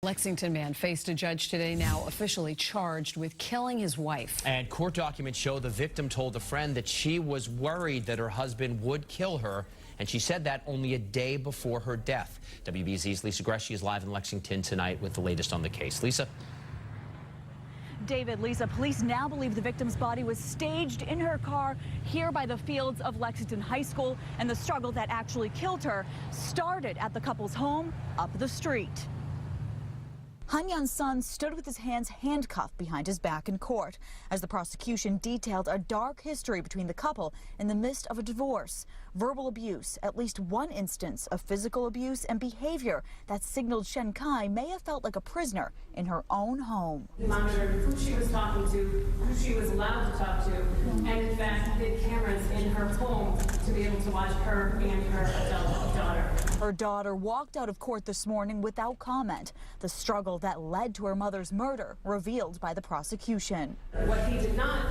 Lexington man faced a judge today, now officially charged with killing his wife. And court documents show the victim told a friend that she was worried that her husband would kill her, and she said that only a day before her death. WBZ's Lisa Gresci is live in Lexington tonight with the latest on the case. Lisa? David, Lisa, police now believe the victim's body was staged in her car here by the fields of Lexington High School, and the struggle that actually killed her started at the couple's home up the street. Hongyan Sun stood with his hands handcuffed behind his back in court as the prosecution detailed a dark history between the couple in the midst of a divorce, verbal abuse, at least one instance of physical abuse and behavior that signaled Shen Kai may have felt like a prisoner in her own home. He monitored who she was talking to, who she was allowed to talk to, and in fact did cameras in her home to be able to watch her and her adult daughter. Her daughter walked out of court this morning without comment. The struggle that led to her mother's murder revealed by the prosecution. What he did not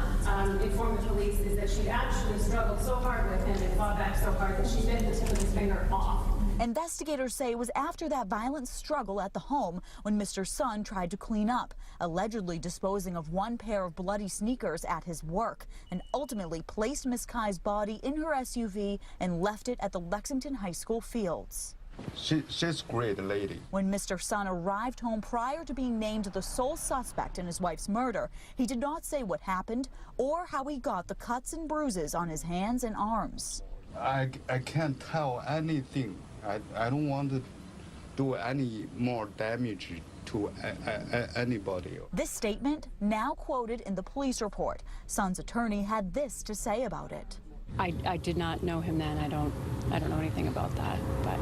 inform the police is that she actually struggled so hard with him and fought back so hard that she bit the tip of his finger off. Investigators say it was after that violent struggle at the home when Mr. Sun tried to clean up, allegedly disposing of one pair of bloody sneakers at his work, and ultimately placed Miss Kai's body in her SUV and left it at the Lexington High School fields. She's a great lady. When Mr. Sun arrived home prior to being named the sole suspect in his wife's murder, he did not say what happened or how he got the cuts and bruises on his hands and arms. I can't tell anything. I don't want to do any more damage to anybody. This statement, now quoted in the police report. Sun's attorney had this to say about it. I did not know him then. I don't know anything about that, but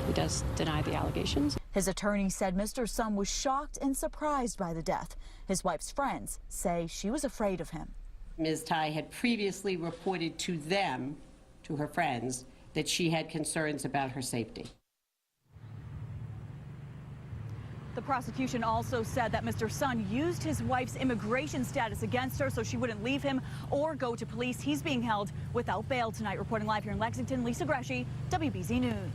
he does deny the allegations. His attorney said Mr. Sun was shocked and surprised by the death. His wife's friends say she was afraid of him. Ms. Tai had previously reported to them, to her friends, that she had concerns about her safety. The prosecution also said that Mr. Sun used his wife's immigration status against her so she wouldn't leave him or go to police. He's being held without bail tonight. Reporting live here in Lexington, Lisa Gresci, WBZ News.